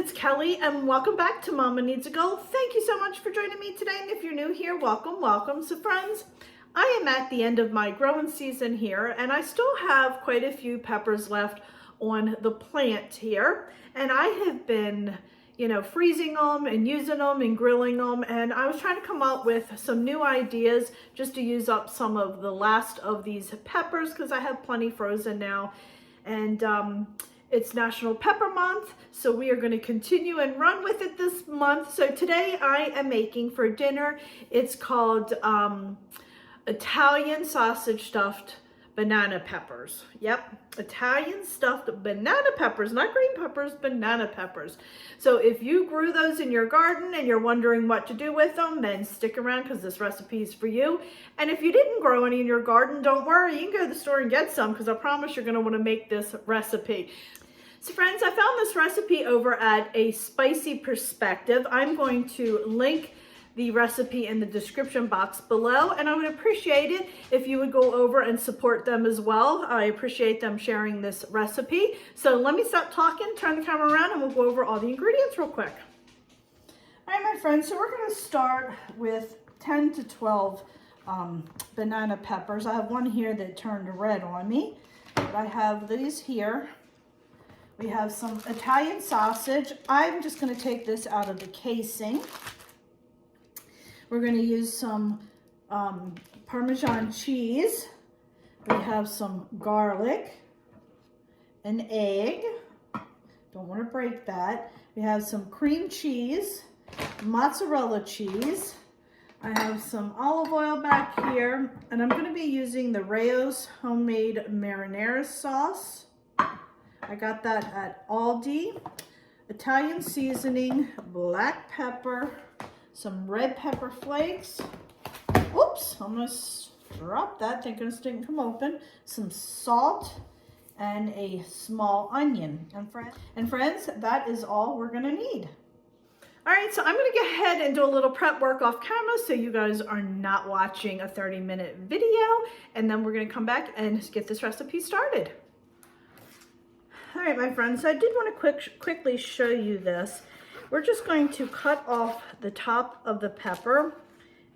it's Kelly and welcome back to Mama Needs a Goal. Thank you so much for joining me today, and if you're new here, welcome, welcome. So friends, I am at the end of my growing season here and I still have quite a few peppers left on the plant here, and I have been freezing them and using them and grilling them, and I was trying to come up with some new ideas just to use up some of the last of these peppers because I have plenty frozen now. And it's National Pepper Month, so we are going to continue and run with it this month. So today I am making for dinner, it's called Italian sausage stuffed banana peppers. Yep, Italian stuffed banana peppers, not green peppers, banana peppers. So if you grew those in your garden and you're wondering what to do with them, then stick around because this recipe is for you. And if you didn't grow any in your garden, don't worry, you can go to the store and get some because I promise you're going to want to make this recipe. So friends, I found this recipe over at A Spicy Perspective. I'm going to link the recipe in the description box below, and I would appreciate it if you would go over and support them as well. I appreciate them sharing this recipe. So let me stop talking, turn the camera around, and we'll go over all the ingredients real quick. All right, my friends, so we're going to start with 10 to 12 banana peppers. I have one here that turned red on me, but I have these here. We have some Italian sausage. I'm just going to take this out of the casing. We're going to use some Parmesan cheese. We have some garlic, an egg. Don't want to break that. We have some cream cheese, mozzarella cheese. I have some olive oil back here, and I'm going to be using the Rao's homemade marinara sauce. I got that at Aldi. Italian seasoning, black pepper, some red pepper flakes. Oops, I almost dropped that, thinking it didn't come open. Some salt and a small onion. And friends, that is all we're gonna need. All right, so I'm gonna go ahead and do a little prep work off camera so you guys are not watching a 30-minute video, and then we're gonna come back and get this recipe started. All right, my friends, so I did want to quickly show you this. We're just going to cut off the top of the pepper,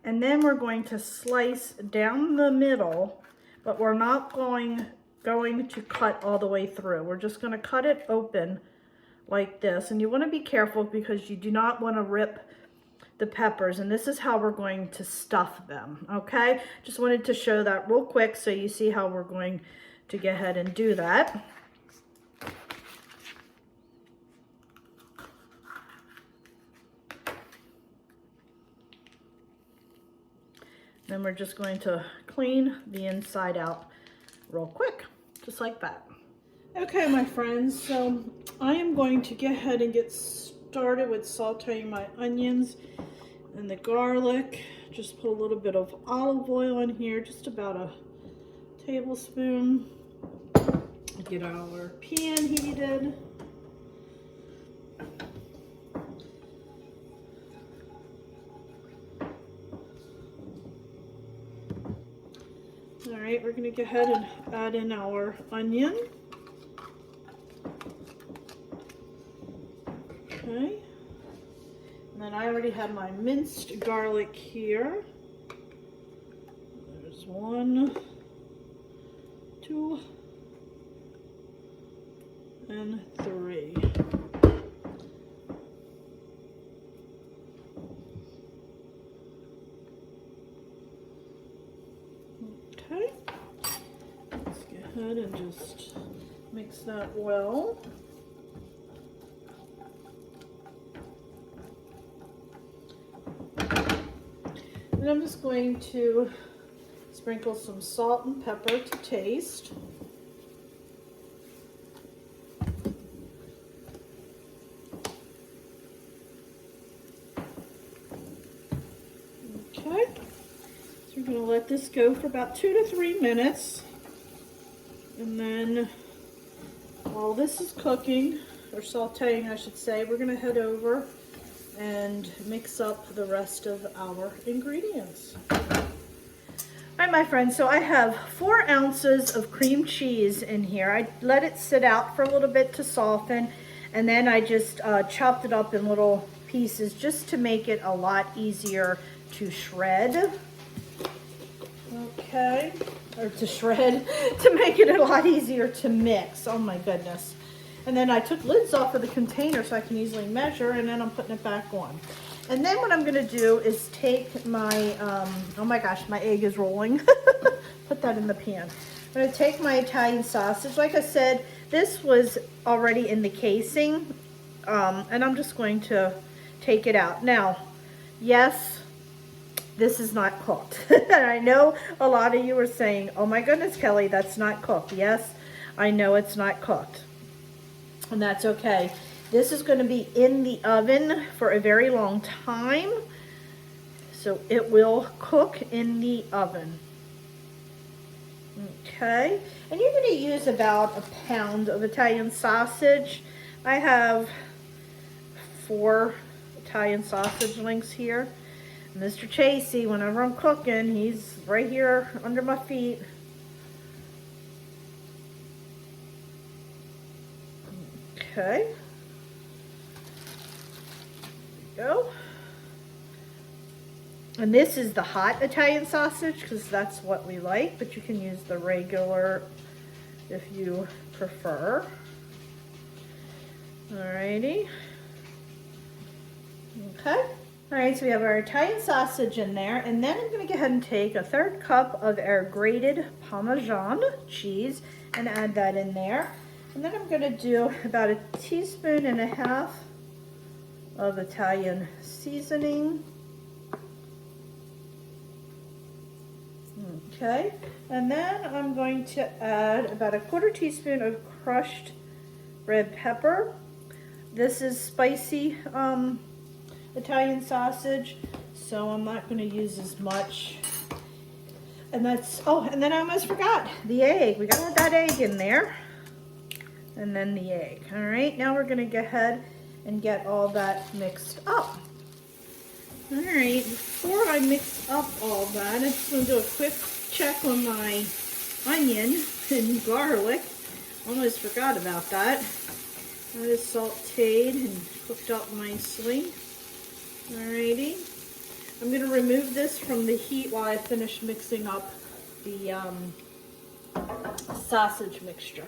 and then we're going to slice down the middle, but we're not going to cut all the way through. We're just going to cut it open like this, and you want to be careful because you do not want to rip the peppers, and this is how we're going to stuff them, okay? Just wanted to show that real quick so you see how we're going to go ahead and do that. Then we're just going to clean the inside out real quick, just like that. Okay, my friends, so I am going to go ahead and get started with sauteing my onions and the garlic. Just put a little bit of olive oil in here, just about a tablespoon. Get our pan heated. All right, we're going to go ahead and add in our onion. Okay. And then I already have my minced garlic here. There's 1, 2, and 3. Okay, let's go ahead and just mix that well. And I'm just going to sprinkle some salt and pepper to taste. Okay. So we're going to let this go for about 2 to 3 minutes, and then while this is cooking, or sauteing I should say, we're going to head over and mix up the rest of our ingredients. All right, my friends, so I have 4 ounces of cream cheese in here. I let it sit out for a little bit to soften, And then I just chopped it up in little pieces just to make it a lot easier to shred. Okay, or to shred, to make it a lot easier to mix. Oh my goodness. And then I took lids off of the container so I can easily measure, and then I'm putting it back on. And then what I'm gonna do is take my, oh my gosh, my egg is rolling. Put that in the pan. I'm gonna take my Italian sausage. Like I said, this was already in the casing, and I'm just going to take it out. Now, yes, this is not cooked. And I know a lot of you are saying, oh my goodness, Kelly, that's not cooked. Yes, I know it's not cooked, and that's okay. This is going to be in the oven for a very long time, so it will cook in the oven. Okay, and you're going to use about a pound of Italian sausage. I have 4 Italian sausage links here. Mr. Chasey, whenever I'm cooking, he's right here under my feet. Okay. There we go. And this is the hot Italian sausage because that's what we like, but you can use the regular if you prefer. Alrighty. Okay. All right, so we have our Italian sausage in there, and then I'm going to go ahead and take a 1/3 cup of our grated Parmesan cheese and add that in there. And then I'm going to do about 1.5 teaspoons of Italian seasoning. Okay, and then I'm going to add about 1/4 teaspoon of crushed red pepper. This is spicy Italian sausage, so I'm not going to use as much. And that's, oh, and then I almost forgot the egg. We got to add that egg in there, and then the egg. All right, now we're going to go ahead and get all that mixed up. All right, before I mix up all that, I'm just going to do a quick check on my onion and garlic. Almost forgot about that. That is sauteed and cooked up nicely. Alrighty, I'm going to remove this from the heat while I finish mixing up the sausage mixture.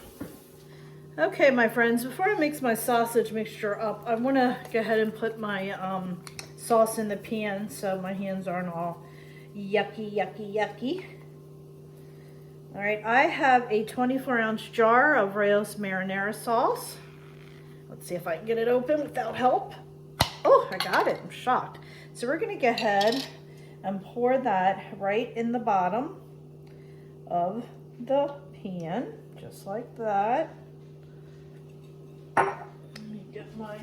Okay, my friends, before I mix my sausage mixture up, I want to go ahead and put my sauce in the pan so my hands aren't all yucky, yucky, yucky. Alright, I have a 24-ounce jar of Rao's marinara sauce. Let's see if I can get it open without help. Oh, I got it. I'm shocked. So we're going to go ahead and pour that right in the bottom of the pan, just like that. Let me get my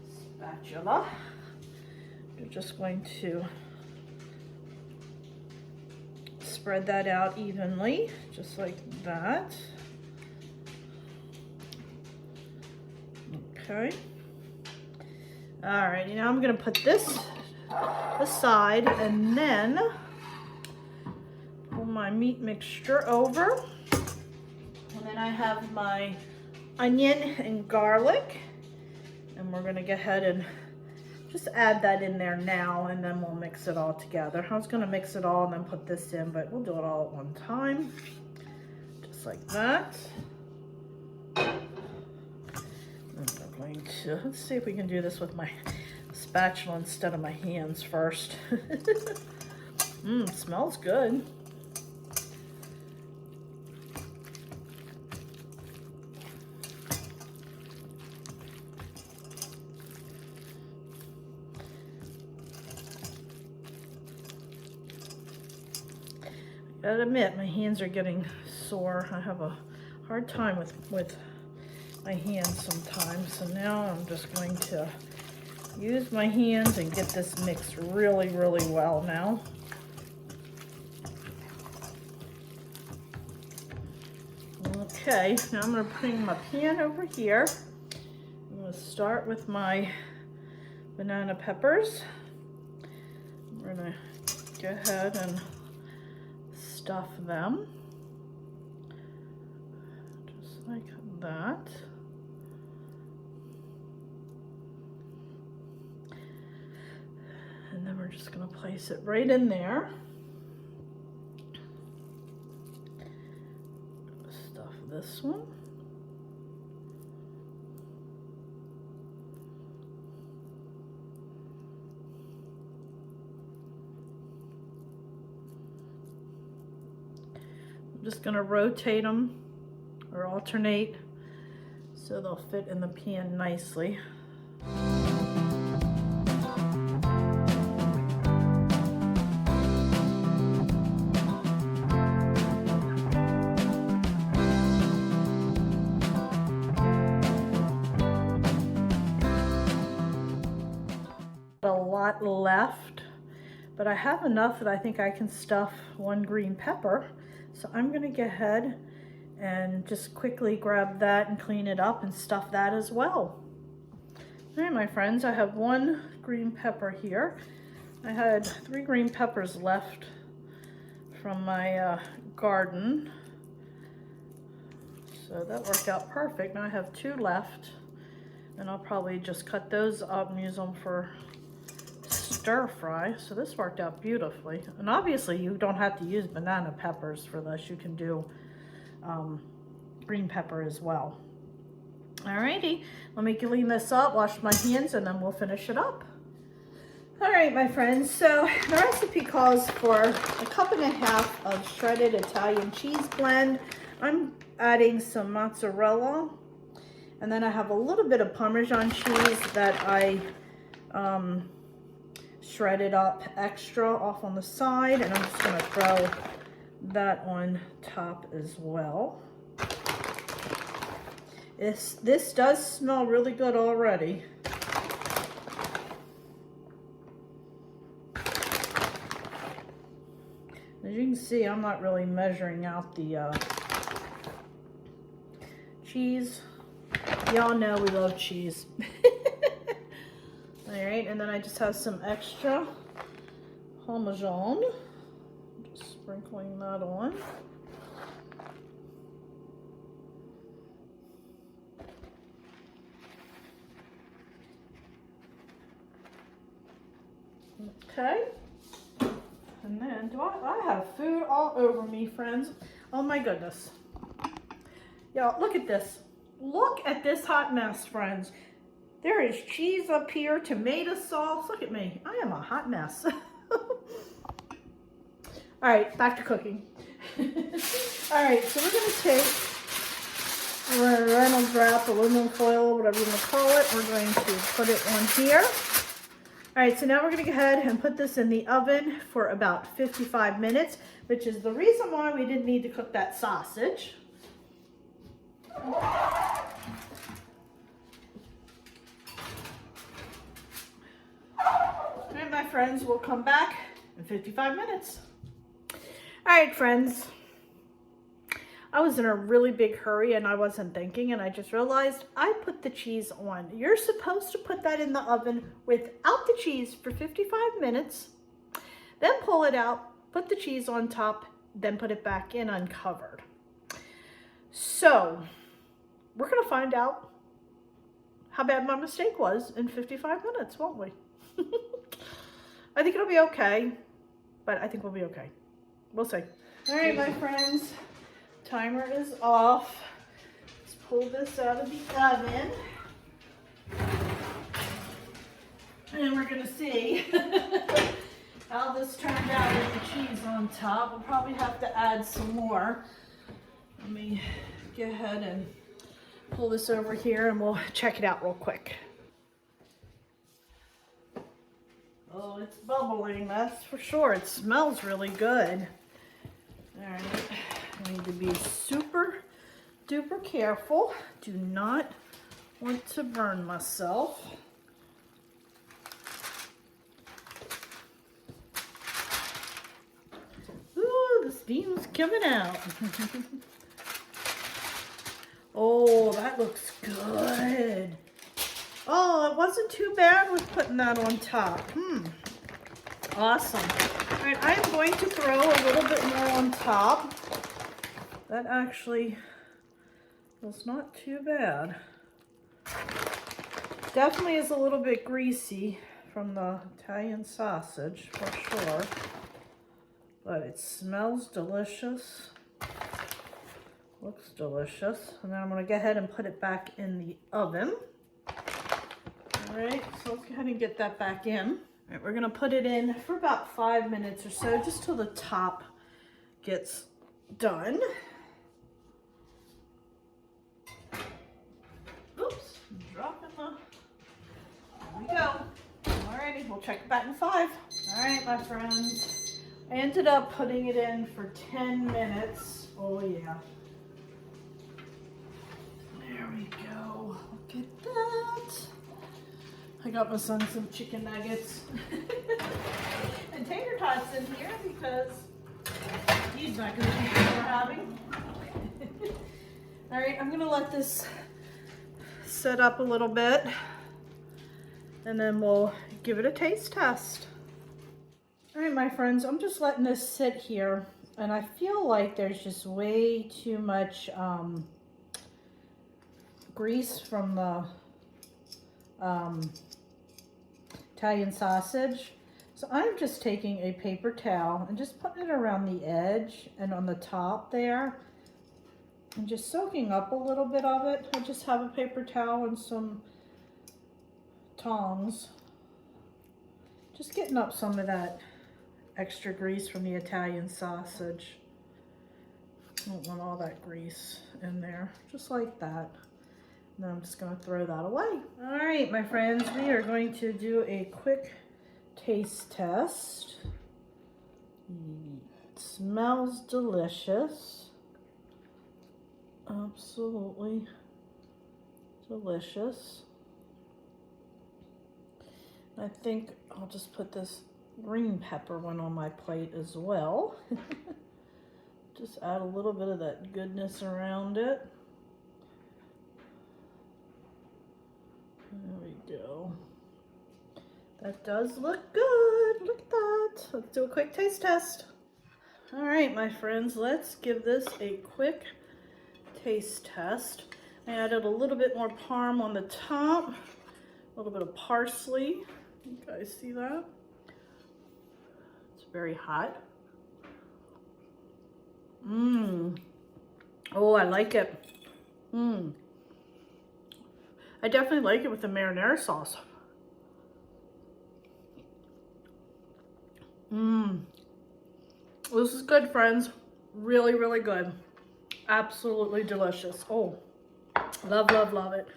spatula. We're just going to spread that out evenly, just like that. Okay. Alright, now I'm going to put this aside and then pull my meat mixture over. And then I have my onion and garlic. And we're going to go ahead and just add that in there now, and then we'll mix it all together. I was going to mix it all and then put this in, but we'll do it all at one time. Just like that. Let's see if we can do this with my spatula instead of my hands first. It smells good. I gotta admit, my hands are getting sore. I have a hard time with my hands sometimes, so now I'm just going to use my hands and get this mixed really, really well now. Okay, now I'm going to bring my pan over here. I'm going to start with my banana peppers. We're going to go ahead and stuff them just like that. we're just going to place it right in there. Stuff this one. I'm just going to rotate them or alternate so they'll fit in the pan nicely. A lot left, but I have enough that I think I can stuff one green pepper. So I'm going to go ahead and just quickly grab that and clean it up and stuff that as well. All right, my friends, I have one green pepper here. I had 3 green peppers left from my garden, so that worked out perfect. Now I have 2 left, and I'll probably just cut those up and use them for stir fry. So this worked out beautifully. And obviously you don't have to use banana peppers for this. You can do green pepper as well. Alrighty, let me clean this up, wash my hands, and then we'll finish it up. All right, my friends, so the recipe calls for 1.5 cups of shredded Italian cheese blend. I'm adding some mozzarella, and then I have a little bit of Parmesan cheese that I shredded up extra off on the side, and I'm just going to throw that on top as well. This does smell really good already. As you can see, I'm not really measuring out the cheese. Y'all know we love cheese. All right, and then I just have some extra Parmesan. Just sprinkling that on. Okay. And then, do I have food all over me, friends. Oh my goodness. Y'all, look at this. Look at this hot mess, friends. There is cheese up here, tomato sauce. Look at me. I am a hot mess. All right, back to cooking. All right, so we're going to take Reynolds wrap, aluminum foil, whatever you want to call it. We're going to put it on here. All right, so now we're going to go ahead and put this in the oven for about 55 minutes, which is the reason why we didn't need to cook that sausage. All right, my friends, we'll come back in 55 minutes. All right, friends. I was in a really big hurry and I wasn't thinking, and I just realized I put the cheese on. You're supposed to put that in the oven without the cheese for 55 minutes, then pull it out, put the cheese on top, then put it back in uncovered. So we're gonna find out how bad my mistake was in 55 minutes, won't we? I think it'll be okay, but I think we'll be okay. We'll see. All right, my friends. Timer is off. Let's pull this out of the oven. And we're going to see how this turned out with the cheese on top. We'll probably have to add some more. Let me go ahead and pull this over here and we'll check it out real quick. Oh, it's bubbling, that's for sure. It smells really good. All right. I need to be super duper careful. Do not want to burn myself. Ooh, the steam's coming out. Oh, that looks good. Oh, it wasn't too bad with putting that on top. Awesome. All right, I am going to throw a little bit more on top. That actually was not too bad. Definitely is a little bit greasy from the Italian sausage for sure, but it smells delicious. Looks delicious. And then I'm going to go ahead and put it back in the oven. All right, so let's go ahead and get that back in. All right, we're going to put it in for about 5 minutes or so, just till the top gets done. Oops, I'm dropping the... There we go. Alrighty, we'll check back in 5. All right, my friends. I ended up putting it in for 10 minutes. Oh, yeah. There we go. Look at that. I got my son some chicken nuggets. And tater tots in here because he's not going to eat what we're having. All right, I'm going to let this set up a little bit. And then we'll give it a taste test. All right, my friends, I'm just letting this sit here. And I feel like there's just way too much grease from the Italian sausage. So I'm just taking a paper towel and just putting it around the edge and on the top there. And just soaking up a little bit of it. I just have a paper towel and some tongs. Just getting up some of that extra grease from the Italian sausage. I don't want all that grease in there, just like that. And then I'm just going to throw that away. All right, my friends, we are going to do a quick taste test. It smells delicious. Absolutely delicious. I think I'll just put this green pepper one on my plate as well. Just add a little bit of that goodness around it. There we go. That does look good. Look at that. Let's do a quick taste test. All right, my friends, let's give this a quick taste test. I added a little bit more parm on the top, a little bit of parsley. You guys see that? It's very hot. Oh, I like it. I definitely like it with the marinara sauce. This is good, friends. Really, really good. Absolutely delicious. Oh, love, love, love it.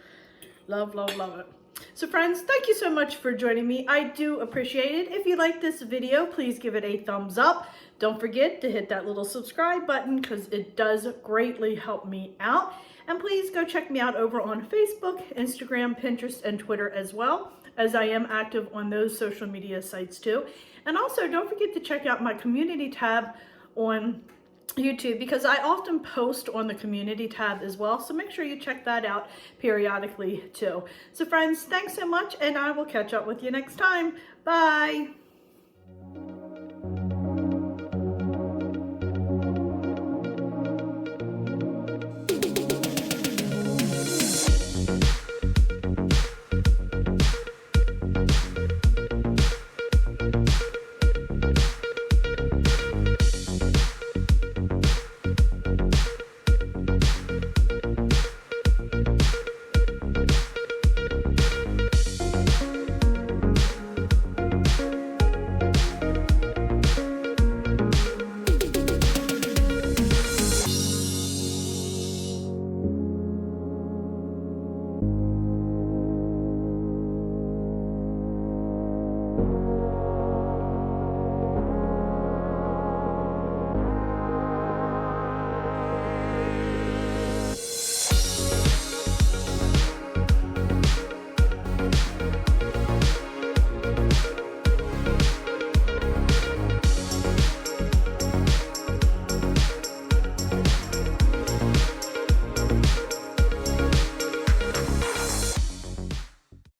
Love, love, love it. So friends, thank you so much for joining me. I do appreciate it. If you like this video, please give it a thumbs up. Don't forget to hit that little subscribe button because it does greatly help me out. And please go check me out over on Facebook, Instagram, Pinterest, and Twitter as well, as I am active on those social media sites too. And also don't forget to check out my community tab on YouTube because I often post on the community tab as well. So make sure you check that out periodically too. So friends, thanks so much and I will catch up with you next time. Bye.